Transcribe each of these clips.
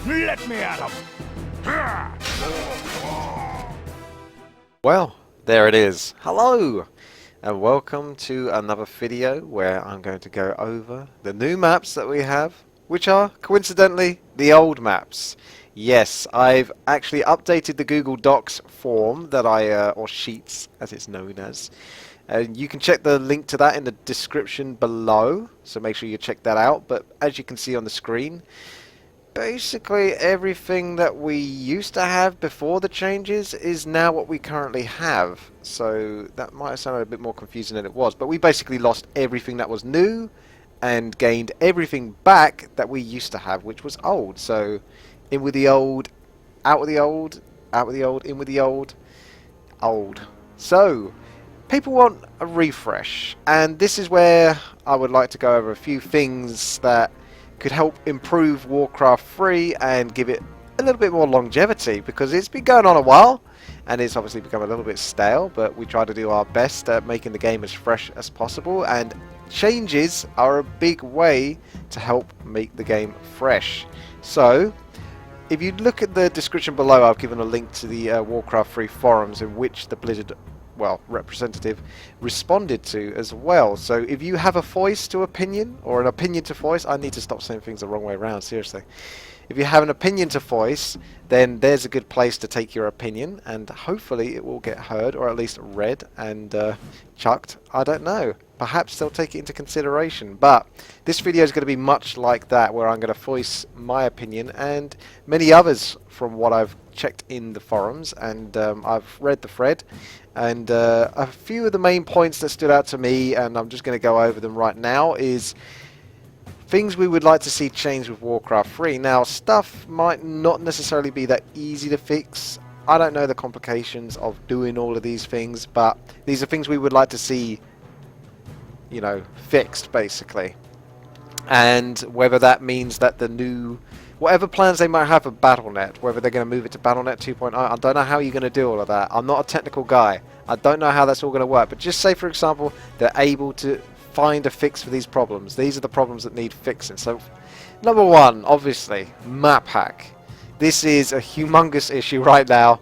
Let me at him! Well, there it is. Hello, and welcome to another video where I'm going to go over the new maps that we have, which are, coincidentally, the old maps. Yes, I've actually updated the Google Docs form that or Sheets, as it's known as. And you can check the link to that in the description below, so make sure you check that out. But as you can see on the screen, basically everything that we used to have before the changes is now what we currently have. So that might have sounded a bit more confusing than it was, but we basically lost everything that was new and gained everything back that we used to have, which was old. So in with the old, out with the old, out with the old, in with the old, old. So people want a refresh, and this is where I would like to go over a few things that could help improve Warcraft 3 and give it a little bit more longevity, because it's been going on a while and it's obviously become a little bit stale, but we try to do our best at making the game as fresh as possible, and changes are a big way to help make the game fresh. So if you look at the description below, I've given a link to the Warcraft 3 forums in which the Blizzard representative responded to as well. So if you have a voice to opinion, or an opinion to voice, I need to stop saying things the wrong way around, seriously. If you have an opinion to voice, then there's a good place to take your opinion, and hopefully it will get heard, or at least read and chucked. I don't know. Perhaps they'll take it into consideration. But this video is going to be much like that, where I'm going to voice my opinion and many others from what I've checked in the forums, and I've read the thread, and a few of the main points that stood out to me, and I'm just going to go over them right now, is things we would like to see change with Warcraft 3. Now, stuff might not necessarily be that easy to fix. I don't know the complications of doing all of these things, but these are things we would like to see, you know, fixed, basically. And whether that means that the new, whatever plans they might have for Battle.net, whether they're going to move it to Battle.net 2.0, I don't know how you're going to do all of that. I'm not a technical guy. I don't know how that's all going to work. But just say, for example, they're able to find a fix for these problems. These are the problems that need fixing. So, number one, obviously, map hack. This is a humongous issue right now.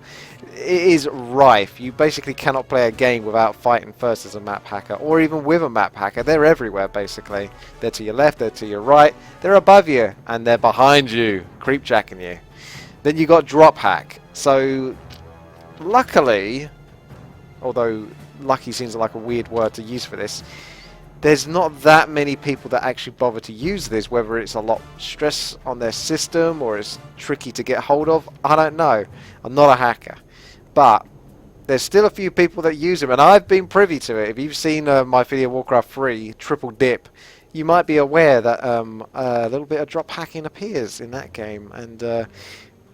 It is rife. You basically cannot play a game without fighting first as a map hacker, or even with a map hacker. They're everywhere, basically. They're to your left, they're to your right, they're above you, and they're behind you, creepjacking you. Then you got drop hack. So, luckily, although lucky seems like a weird word to use for this, there's not that many people that actually bother to use this, whether it's a lot of stress on their system or it's tricky to get hold of. I don't know. I'm not a hacker. But there's still a few people that use them, and I've been privy to it. If you've seen my video Warcraft 3 Triple Dip, you might be aware that a little bit of drop hacking appears in that game, and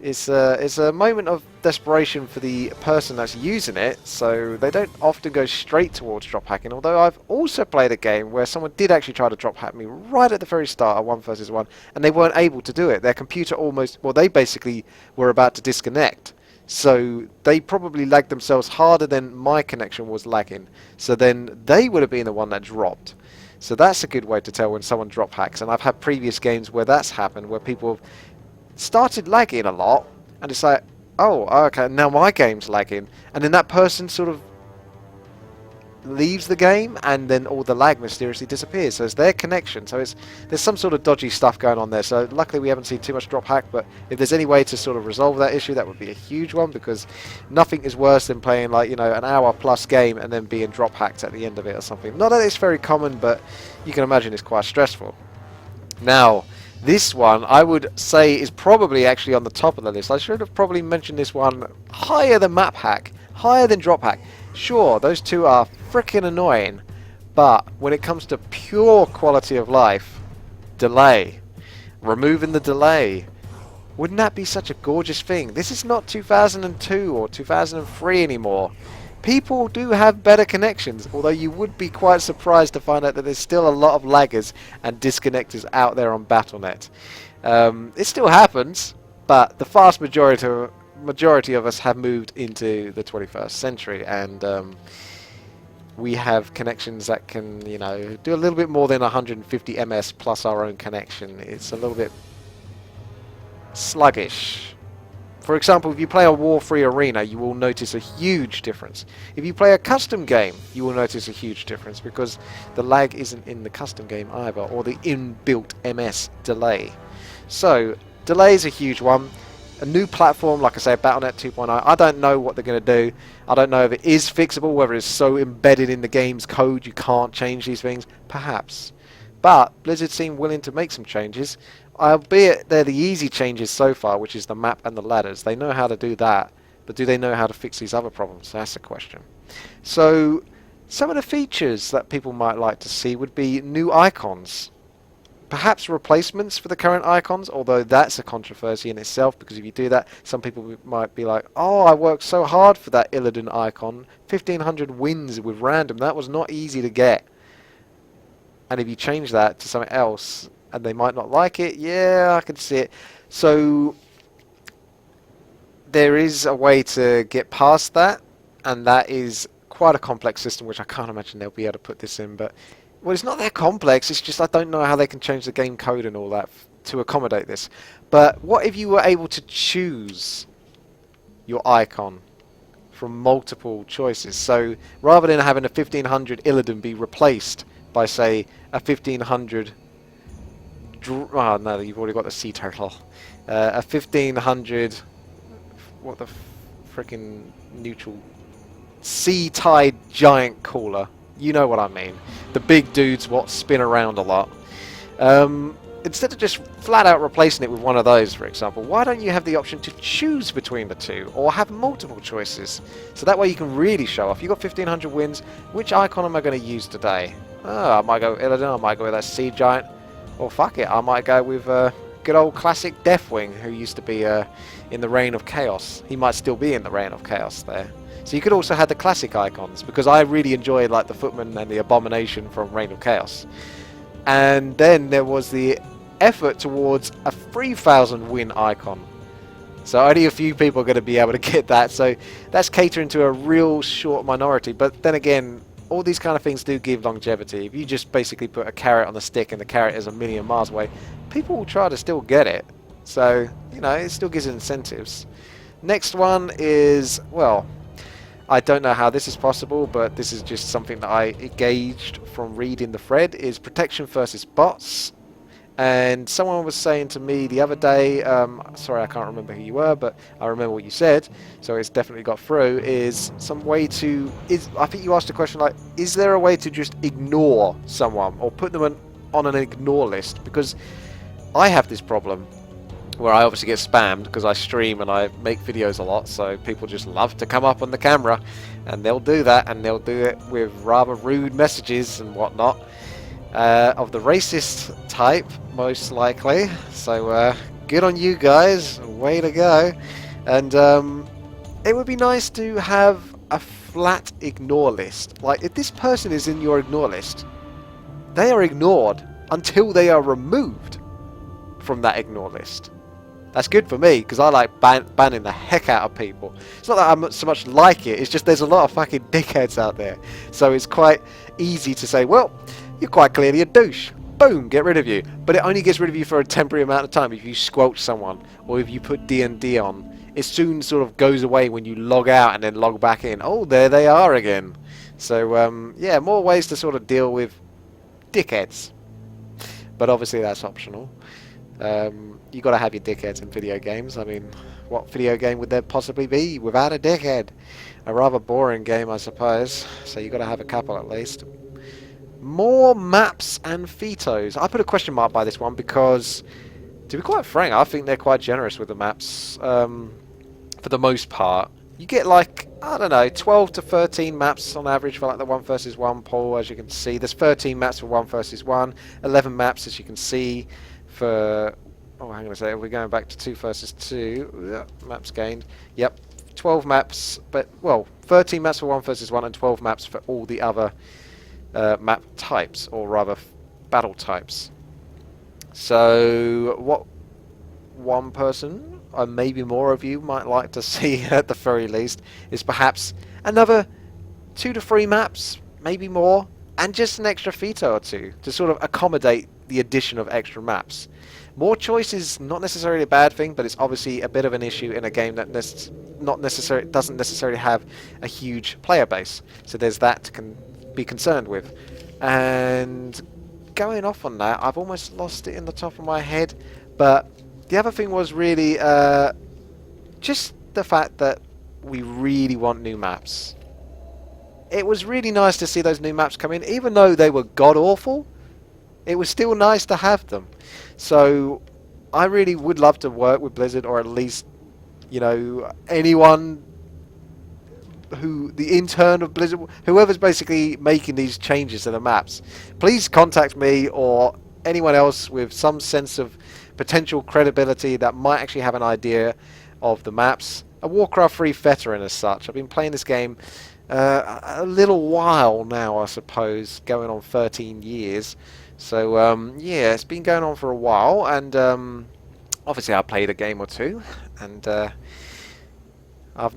it's a moment of desperation for the person that's using it, so they don't often go straight towards drop hacking. Although I've also played a game where someone did actually try to drop hack me right at the very start of 1 versus 1, and they weren't able to do it. Their computer almost, well, they basically were about to disconnect. So they probably lagged themselves harder than my connection was lagging. So then they would have been the one that dropped. So that's a good way to tell when someone drop hacks. And I've had previous games where that's happened, where people have started lagging a lot, and it's like, oh, okay, now my game's lagging. And then that person sort of leaves the game, and then all the lag mysteriously disappears. So it's their connection. So there's some sort of dodgy stuff going on there. So luckily we haven't seen too much drop hack, but if there's any way to sort of resolve that issue, that would be a huge one, because nothing is worse than playing, like, you know, an hour plus game and then being drop hacked at the end of it or something. Not that it's very common, but you can imagine it's quite stressful. Now, this one I would say is probably actually on the top of the list. I should have probably mentioned this one higher than map hack, higher than drop hack. Sure, those two are freaking annoying, but when it comes to pure quality of life, delay, removing the delay, wouldn't that be such a gorgeous thing? This is not 2002 or 2003 anymore. People do have better connections, although you would be quite surprised to find out that there's still a lot of laggers and disconnectors out there on Battle.net. It still happens, but the vast majority of us have moved into the 21st century, and we have connections that can, you know, do a little bit more than 150 ms plus our own connection. It's a little bit sluggish. For example, if you play a war-free arena, you will notice a huge difference. If you play a custom game, you will notice a huge difference because the lag isn't in the custom game either, or the inbuilt MS delay. So, delay is a huge one. A new platform, like I say, Battle.net 2.0, I don't know what they're going to do. I don't know if it is fixable, whether it's so embedded in the game's code you can't change these things. Perhaps. But Blizzard seem willing to make some changes, albeit they're the easy changes so far, which is the map and the ladders. They know how to do that, but do they know how to fix these other problems? That's the question. So, some of the features that people might like to see would be new icons. Perhaps replacements for the current icons, although that's a controversy in itself, because if you do that, some people might be like, oh, I worked so hard for that Illidan icon, 1500 wins with random, that was not easy to get. And if you change that to something else, and they might not like it, yeah, I can see it. So, there is a way to get past that, and that is quite a complex system, which I can't imagine they'll be able to put this in, but well, it's not that complex, it's just I don't know how they can change the game code and all that to accommodate this. But what if you were able to choose your icon from multiple choices? So rather than having a 1500 Illidan be replaced by, say, a 1500... Oh no, you've already got the sea turtle. A 1500... What the frickin' neutral... Sea Tide giant cooler. You know what I mean. The big dudes what spin around a lot. Instead of just flat out replacing it with one of those, for example, why don't you have the option to choose between the two, or have multiple choices? So that way you can really show off. You've got 1500 wins, which icon am I going to use today? Oh, I might go Illidan, I might go with that Sea Giant, or fuck it, I might go with good old classic Deathwing, who used to be in the Reign of Chaos. He might still be in the Reign of Chaos there. So you could also have the classic icons, because I really enjoyed like the Footman and the Abomination from Reign of Chaos. And then there was the effort towards a 3000 win icon. So only a few people are going to be able to get that, so that's catering to a real short minority. But then again, all these kind of things do give longevity. If you just basically put a carrot on the stick and the carrot is a million miles away, people will try to still get it. So, you know, it still gives incentives. Next one is, well, I don't know how this is possible, but this is just something that I gauged from reading the thread, is protection versus bots. And someone was saying to me the other day, sorry I can't remember who you were, but I remember what you said, so it's definitely got through, is some way to, I think you asked a question like, is there a way to just ignore someone, or put them on an ignore list? Because I have this problem, where I obviously get spammed because I stream and I make videos a lot, so people just love to come up on the camera, and they'll do that, and they'll do it with rather rude messages and whatnot, of the racist type, most likely. So good on you guys, way to go. And it would be nice to have a flat ignore list. Like, if this person is in your ignore list, they are ignored until they are removed from that ignore list. That's good for me, because I like banning the heck out of people. It's not that I so much like it, it's just there's a lot of fucking dickheads out there. So it's quite easy to say, well, you're quite clearly a douche. Boom, get rid of you. But it only gets rid of you for a temporary amount of time if you squelch someone, or if you put D&D on. It soon sort of goes away when you log out and then log back in. Oh, there they are again. So, yeah, more ways to sort of deal with dickheads. But obviously that's optional. You got to have your dickheads in video games. I mean, what video game would there possibly be without a dickhead? A rather boring game, I suppose. So you got to have a couple at least. More maps and phytos. I put a question mark by this one because, to be quite frank, I think they're quite generous with the maps. For the most part, you get like, I don't know, 12 to 13 maps on average for like the 1 versus 1 poll, as you can see. There's 13 maps for 1 versus 1, 11 maps, as you can see, for, oh, hang on a second, we're going back to 2 versus 2. Yeah, maps gained. Yep, 12 maps, but, well, 13 maps for 1 versus 1 and 12 maps for all the other map types, or rather battle types. So, what one person, or maybe more of you, might like to see at the very least is perhaps another 2 to 3 maps, maybe more, and just an extra phyto or two to sort of accommodate the addition of extra maps. More choice is not necessarily a bad thing, but it's obviously a bit of an issue in a game that doesn't necessarily have a huge player base. So there's that to be concerned with. And going off on that, I've almost lost it in the top of my head. But the other thing was really just the fact that we really want new maps. It was really nice to see those new maps come in, even though they were god-awful. It was still nice to have them. So I really would love to work with Blizzard, or at least, you know, anyone who, the intern of Blizzard, whoever's basically making these changes to the maps. Please contact me or anyone else with some sense of potential credibility that might actually have an idea of the maps. A Warcraft 3 veteran as such. I've been playing this game a little while now, I suppose, going on 13 years. So yeah, it's been going on for a while, and obviously I played a game or two, and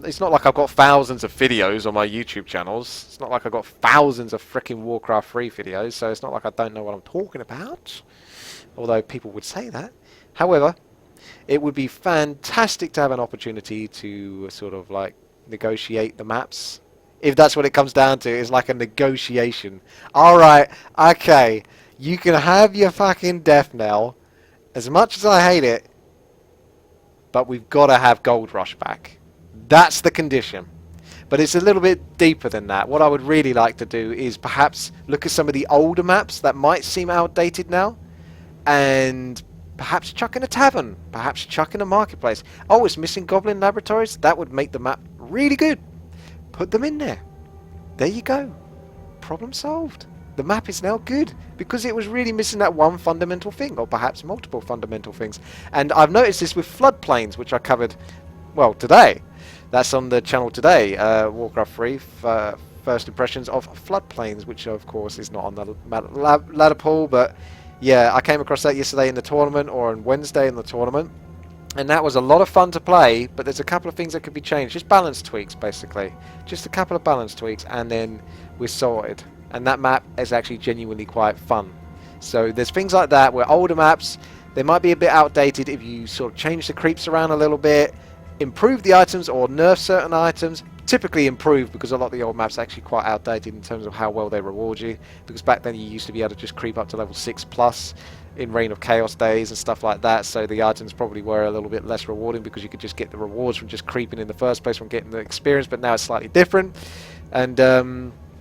it's not like I've got thousands of videos on my YouTube channels. It's not like I've got thousands of frickin' Warcraft 3 videos, so it's not like I don't know what I'm talking about, although people would say that. However, it would be fantastic to have an opportunity to sort of like negotiate the maps. If that's what it comes down to, it's like a negotiation. Alright, okay, you can have your fucking death knell, as much as I hate it, but we've got to have Gold Rush back. That's the condition. But it's a little bit deeper than that. What I would really like to do is perhaps look at some of the older maps that might seem outdated now, and perhaps chuck in a tavern, perhaps chuck in a marketplace. Oh, it's missing Goblin Laboratories? That would make the map really good. Put them in there. There you go. Problem solved. The map is now good because it was really missing that one fundamental thing, or perhaps multiple fundamental things. And I've noticed this with floodplains, which I covered, well, today. That's on the channel today, Warcraft 3, first impressions of floodplains, which of course is not on the ladder pool, but yeah, I came across that yesterday in the tournament, or on Wednesday in the tournament. And that was a lot of fun to play, but there's a couple of things that could be changed. Just balance tweaks, basically. Just a couple of balance tweaks, and then we're sorted. And that map is actually genuinely quite fun. So there's things like that where older maps, they might be a bit outdated if you sort of change the creeps around a little bit, improve the items or nerf certain items. Typically improve, because a lot of the old maps are actually quite outdated in terms of how well they reward you. Because back then you used to be able to just creep up to level 6+ in Reign of Chaos days and stuff like that, so the items probably were a little bit less rewarding because you could just get the rewards from just creeping in the first place, from getting the experience. But now it's slightly different, and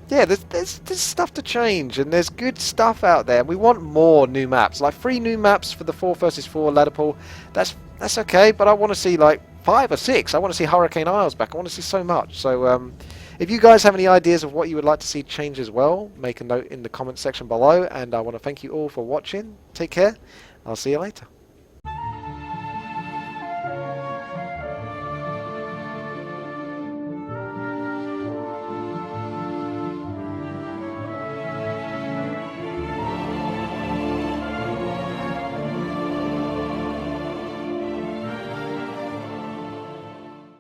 yeah, there's stuff to change, and there's good stuff out there. We want more new maps, like 3 new maps for the 4 versus 4 ladder pool. That's okay, but I want to see like 5 or 6. I want to see Hurricane Isles back. I want to see so much. So if you guys have any ideas of what you would like to see change as well, make a note in the comment section below, and I want to thank you all for watching. Take care. I'll see you later.